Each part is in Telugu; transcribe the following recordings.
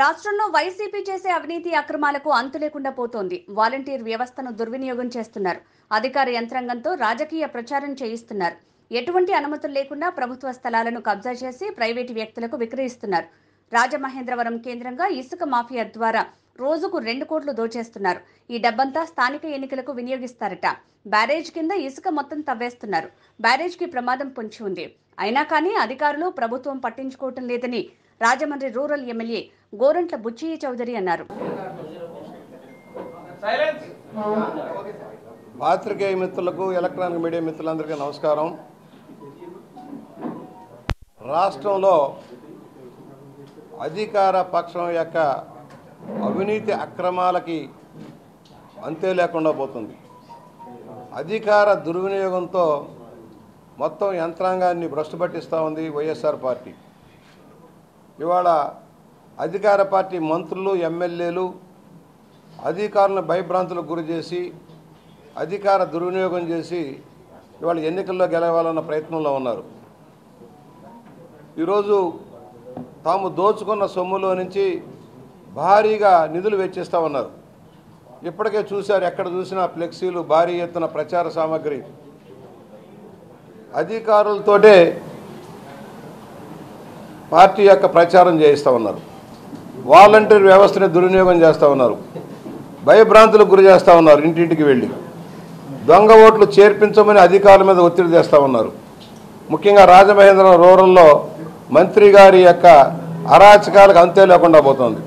రాష్ట్రంలో వైసీపీ చేసే అవినీతి అక్రమాలకు అంతు లేకుండా పోతోంది. వాలంటీర్ వ్యవస్థను దుర్వినియోగం చేస్తున్నారు. అధికార యంత్రాంగంతో రాజకీయ ప్రచారం చేయిస్తున్నారు. ఎటువంటి అనుమతులు లేకుండా ప్రభుత్వ స్థలాలను కబ్జా చేసి ప్రైవేటు వ్యక్తులకు విక్రయిస్తున్నారు. రాజమహేంద్రవరం కేంద్రంగా ఇసుక మాఫియా ద్వారా రోజుకు 2 కోట్లు దోచేస్తున్నారు. ఈ డబ్బంతా స్థానిక ఎన్నికలకు వినియోగిస్తారట. బ్యారేజ్ కింద ఇసుక మొత్తం తవ్వేస్తున్నారు. బ్యారేజ్కి ప్రమాదం పొంచి ఉంది. అయినా కానీ అధికారులు ప్రభుత్వం పట్టించుకోవటం లేదని రాజమండ్రి రూరల్ ఎమ్మెల్యే గోరంట్ల బుచ్చయ్య చౌదరి అన్నారు. పాత్రికేయ మిత్రులకు, ఎలక్ట్రానిక్ మీడియా మిత్రులందరికీ నమస్కారం. రాష్ట్రంలో అధికార పక్షం యొక్క అవినీతి అక్రమాలకి అంతే లేకుండా పోతుంది. అధికార దుర్వినియోగంతో మొత్తం యంత్రాంగాన్ని భ్రష్టు పట్టిస్తూ ఉంది వైఎస్ఆర్ పార్టీ. ఇవాళ అధికార పార్టీ మంత్రులు, ఎమ్మెల్యేలు అధికారులను భయభ్రాంతులకు గురి చేసి అధికార దుర్వినియోగం చేసి ఇవాళ ఎన్నికల్లో గెలవాలన్న ప్రయత్నంలో ఉన్నారు. ఈరోజు తాము దోచుకున్న సొమ్ములో నుంచి భారీగా నిధులు వెచ్చిస్తూ ఉన్నారు. ఇప్పటికే చూశారు, ఎక్కడ చూసినా ఫ్లెక్సీలు, భారీ ఎత్తున ప్రచార సామాగ్రి. అధికారులతోటే పార్టీ యొక్క ప్రచారం చేయిస్తూ ఉన్నారు. వాలంటీర్ వ్యవస్థని దుర్వినియోగం చేస్తూ ఉన్నారు. భయభ్రాంతులకు గురి చేస్తూ ఉన్నారు. ఇంటింటికి వెళ్ళి దొంగ ఓట్లు చేర్పించమని అధికారుల మీద ఒత్తిడి చేస్తూ ఉన్నారు. ముఖ్యంగా రాజమహేంద్రవరం రూరల్లో మంత్రి గారి యొక్క అరాచకాలకు అంతే లేకుండా పోతుంది.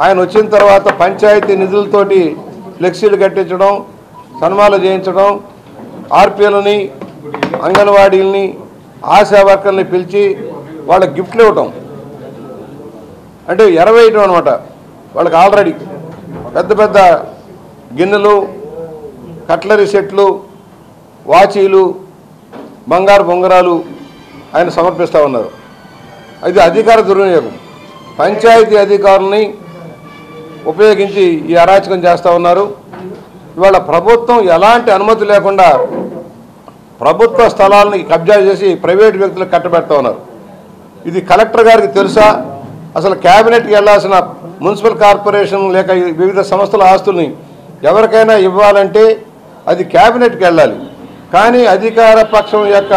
ఆయన వచ్చిన తర్వాత పంచాయతీ నిధులతోటి ఫ్లెక్సీలు కట్టించడం, సన్మానాలు చేయించడం, ఆర్పీలని, అంగన్వాడీలని, ఆశా వర్కర్ని పిలిచి వాళ్ళకి గిఫ్ట్లు ఇవ్వటం, అంటే ఎరవేయటం అనమాట. వాళ్ళకి ఆల్రెడీ పెద్ద పెద్ద గిన్నెలు, కట్లరీ సెట్లు, వాచీలు, బంగారు బొంగరాలు ఆయన సమర్పిస్తూ ఉన్నారు. ఇది అధికార దుర్వినియోగం. పంచాయతీ అధికారులని ఉపయోగించి ఈ అరాచకం చేస్తూ ఉన్నారు. ఇవాళ ప్రభుత్వం ఎలాంటి అనుమతి లేకుండా ప్రభుత్వ స్థలాలని కబ్జా చేసి ప్రైవేటు వ్యక్తులకు కట్టబెడతా ఉన్నారు. ఇది కలెక్టర్ గారికి తెలుసా? అసలు క్యాబినెట్కి వెళ్లాల్సిన మున్సిపల్ కార్పొరేషన్ లేక వివిధ సంస్థల ఆస్తుల్ని ఎవరికైనా ఇవ్వాలంటే అది క్యాబినెట్కి వెళ్ళాలి. కానీ అధికార పక్షం యొక్క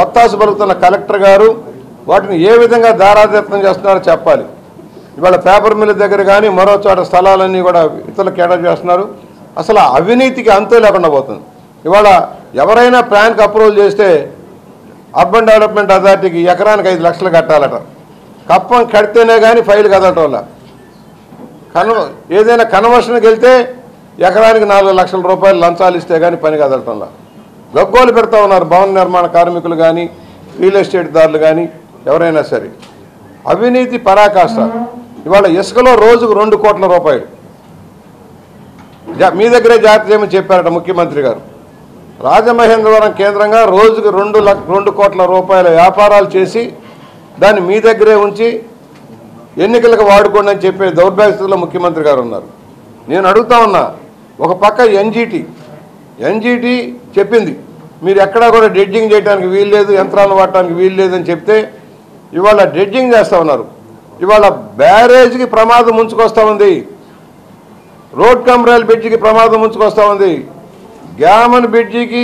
ఒత్తాసు పలుకుతున్న కలెక్టర్ గారు వాటిని ఏ విధంగా దారాదత్తం చేస్తున్నారో చెప్పాలి. ఇవాళ పేపర్ మిల్ దగ్గర కానీ మరో చోట స్థలాలన్నీ కూడా ఇతరులకు కేటాయింపు చేస్తున్నారు. అసలు అవినీతికి అంతే లేకుండా పోతుంది. ఇవాళ ఎవరైనా ప్లాన్కి అప్రూవల్ చేస్తే అర్బన్ డెవలప్మెంట్ అథారిటీకి ఎకరానికి 5 లక్షలు కట్టాలట. కప్పం కడితేనే కానీ ఫైల్ కదలటం వల్ల ఏదైనా కన్వర్షన్కి వెళ్తే ఎకరానికి 4 లక్షల రూపాయలు లంచాలు ఇస్తే కానీ పని కదలటంలా గగ్గోలు పెడతా ఉన్నారు భవన నిర్మాణ కార్మికులు కానీ, రియల్ ఎస్టేట్ దారులు కానీ, ఎవరైనా సరే. అవినీతి పరాకాష్ట. ఇవాళ ఇసుకలో రోజుకు 2 కోట్ల రూపాయలు మీ దగ్గరే జాగ్రత్త చేయమని చెప్పారట ముఖ్యమంత్రి గారు. రాజమహేంద్రవరం కేంద్రంగా రోజుకు 2 కోట్ల రూపాయల వ్యాపారాలు చేసి దాన్ని మీ దగ్గరే ఉంచి ఎన్నికలకు వాడుకోండి అని చెప్పే దౌర్భాగ్యస్థితిలో ముఖ్యమంత్రి గారు ఉన్నారు. నేను అడుగుతా ఉన్నా, ఒక పక్క ఎన్జీటీ చెప్పింది మీరు ఎక్కడా కూడా డ్రెడ్జింగ్ చేయడానికి వీల్లేదు, యంత్రాలను వాడటానికి వీల్లేదు అని చెప్తే ఇవాళ డ్రెడ్జింగ్ చేస్తూ ఉన్నారు. ఇవాళ బ్యారేజ్కి ప్రమాదం ముంచుకొస్తూ ఉంది. రోడ్ కమ్రాయిల్ బ్రిడ్జికి ప్రమాదం ముంచుకొస్తూ ఉంది. గ్యామన్ బ్రిడ్జికి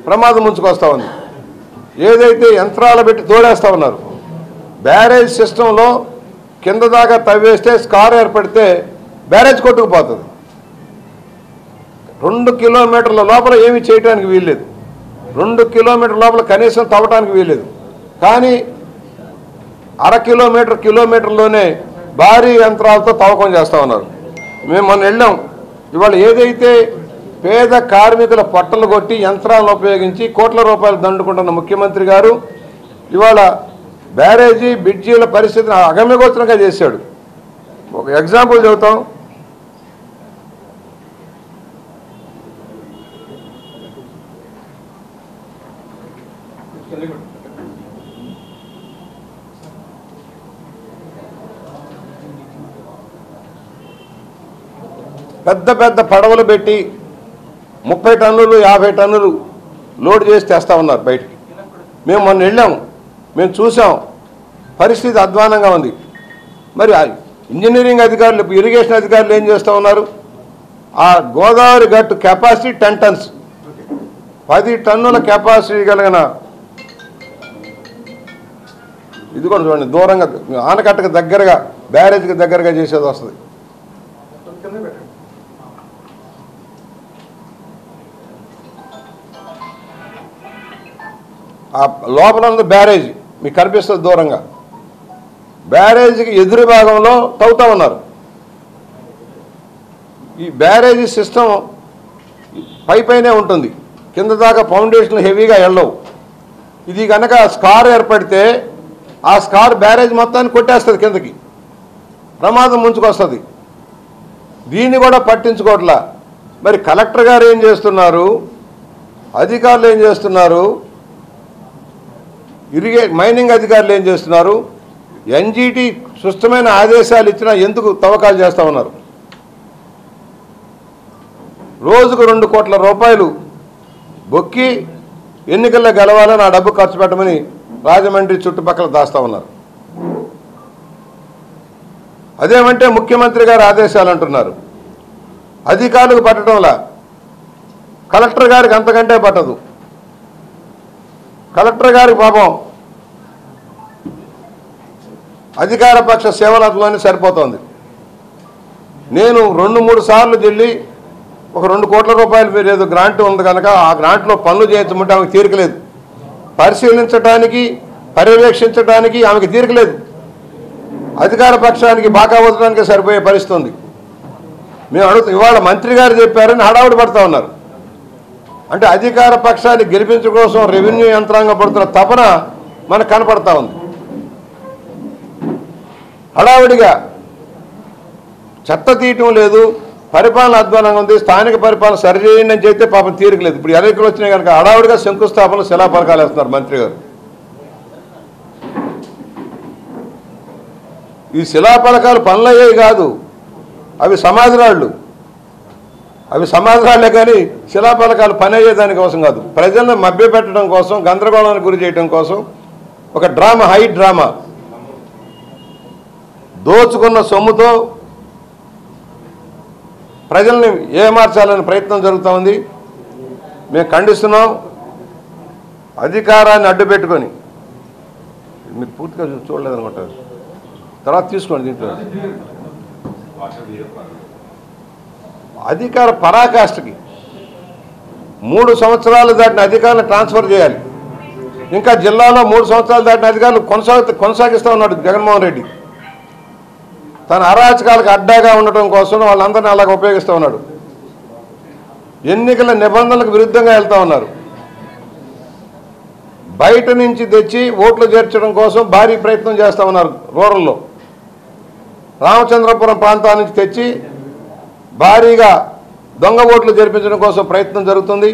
ప్రమాదం ముంచుకొస్తూ ఉంది. ఏదైతే యంత్రాలు పెట్టి తోడేస్తూ ఉన్నారు. బ్యారేజ్ సిస్టంలో కింద దాకా తవ్వేస్తే స్కార్ ఏర్పడితే బ్యారేజ్ కొట్టుకుపోతుంది. 2 కిలోమీటర్ల లోపల ఏమీ చేయడానికి వీల్లేదు. 2 కిలోమీటర్ల లోపల కనీసం తవ్వటానికి వీల్లేదు. కానీ కిలోమీటర్లోనే భారీ యంత్రాలతో తవ్వకం చేస్తూ ఉన్నారు. మేము మొన్న వెళ్ళాం. ఇవాళ ఏదైతే పేద కార్మికుల పొట్టలు కొట్టి యంత్రాలను ఉపయోగించి కోట్ల రూపాయలు దండుకుంటున్న ముఖ్యమంత్రి గారు ఇవాళ బ్యారేజీ, బ్రిడ్జీల పరిస్థితిని అగమ్యగోచరంగా చేశాడు. ఒక ఎగ్జాంపుల్ చెబుతాం. పెద్ద పెద్ద పడవలు పెట్టి 30 టన్నులు 50 టన్నులు లోడ్ చేసి తెస్తా ఉన్నారు బయటికి. మేము మొన్న వెళ్ళాము, మేము చూసాం, పరిస్థితి అధ్వానంగా ఉంది. మరి ఇంజనీరింగ్ అధికారులు, ఇరిగేషన్ అధికారులు ఏం చేస్తూ ఉన్నారు? ఆ గోదావరి గట్టు కెపాసిటీ 10 టన్స్, 10 టన్నుల కెపాసిటీ కలిగిన ఇది కూడా చూడండి, దూరంగా ఆనకట్టకు దగ్గరగా, బ్యారేజ్కి దగ్గరగా చేసేది వస్తుంది. ఆ లోపల ఉంది బ్యారేజ్, మీకు కనిపిస్తుంది దూరంగా. బ్యారేజీకి ఎదురు భాగంలో తవ్వుతూ ఉన్నారు. ఈ బ్యారేజీ సిస్టమ్ పైనే ఉంటుంది, కింద దాకా ఫౌండేషన్లు హెవీగా వెళ్ళవు. ఇది కనుక స్కార్ ఏర్పడితే ఆ స్కార్ బ్యారేజ్ మొత్తాన్ని కొట్టేస్తుంది, కిందకి ప్రమాదం ముంచుకొస్తుంది. దీన్ని కూడా పట్టించుకోవట్లా. మరి కలెక్టర్ గారు ఏం చేస్తున్నారు, అధికారులు ఏం చేస్తున్నారు, మైనింగ్ అధికారులు ఏం చేస్తున్నారు? ఎన్జీటీ స్పష్టమైన ఆదేశాలు ఇచ్చినా ఎందుకు తవ్వకాలు చేస్తూ ఉన్నారు? రోజుకు 2 కోట్ల రూపాయలు బొక్కి ఎన్నికల్లో గెలవాలని ఆ డబ్బు ఖర్చు పెట్టమని రాజమండ్రి చుట్టుపక్కల దాస్తూ ఉన్నారు. అదేమంటే ముఖ్యమంత్రి గారు ఆదేశాలు అంటున్నారు. అధికారులకు పట్టడంలా కలెక్టర్ గారికి అంతకంటే పట్టదు. కలెక్టర్ గారికి పాపం అధికార పక్ష సేవలతోనే సరిపోతుంది. నేను 2-3 సార్లు వెళ్ళి ఒక 2 కోట్ల రూపాయలు మీరు ఏదో గ్రాంట్ ఉంది కనుక ఆ గ్రాంట్లో పనులు చేయించమంటే ఆమెకు తీరికలేదు. పరిశీలించడానికి, పర్యవేక్షించడానికి ఆమెకు తీరికలేదు. అధికార పక్షానికి బాగా వదలడానికి సరిపోయే పరిస్థితి ఉంది. మేము అడుగుతాం, ఇవాళ మంత్రి గారు చెప్పారని హడావుడి పడుతూ ఉన్నారు. అంటే అధికార పక్షాన్ని గెలిపించడం కోసం రెవెన్యూ యంత్రాంగం పడుతున్న తపన మనకు కనపడతా ఉంది. హడావుడిగా చెత్త తీయటం లేదు, పరిపాలన అధ్వానంగా ఉంది, స్థానిక పరిపాలన సరిచేయండి అని చెప్తే పాపం తీరికలేదు. ఇప్పుడు ఎన్నికలు వచ్చినాయి కనుక హడావుడిగా శంకుస్థాపన, శిలాఫలకాలు వేస్తున్నారు మంత్రి గారు. ఈ శిలాఫలకాలు పనులయ్యేవి కాదు, అవి సమాధిరాళ్ళు. అవి సమాధిరాళ్లే కానీ శిలాఫలకాలు పని అయ్యేదాని కోసం కాదు. ప్రజలను మభ్యపెట్టడం కోసం, గందరగోళానికి గురి చేయడం కోసం ఒక డ్రామా, హై డ్రామా. దోచుకున్న సొమ్ముతో ప్రజల్ని ఏమార్చాలని ప్రయత్నం జరుగుతూ ఉంది. మేము ఖండిస్తున్నాం. అధికారాన్ని అడ్డుపెట్టుకొని, మీరు పూర్తిగా చూడలేదనుకుంటారు, తర్వాత తీసుకోండి. దీంట్లో అధికార పరాకాష్ఠకి 3 సంవత్సరాలు దాటిన అధికారులను ట్రాన్స్ఫర్ చేయాలి. ఇంకా జిల్లాలో 3 సంవత్సరాలు దాటిన అధికారులు కొనసాగిస్తూ ఉన్నాడు జగన్మోహన్ రెడ్డి. తన అరాచకాలకు అడ్డాగా ఉండటం కోసం వాళ్ళందరినీ అలాగ ఉపయోగిస్తూ ఉన్నాడు. ఎన్నికల నిబంధనలకు విరుద్ధంగా వెళ్తూ ఉన్నారు. బయట నుంచి తెచ్చి ఓట్లు చేర్చడం కోసం భారీ ప్రయత్నం చేస్తూ ఉన్నారు. రూరల్లో రామచంద్రపురం ప్రాంతాల నుంచి తెచ్చి భారీగా దొంగ ఓట్లు జరిపించడం కోసం ప్రయత్నం జరుగుతుంది.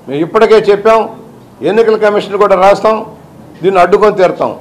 మేము ఇప్పటికే చెప్పాం, ఎన్నికల కమిషన్ కూడా రాస్తాం, దీన్ని అడ్డుకొని తీరుతాం.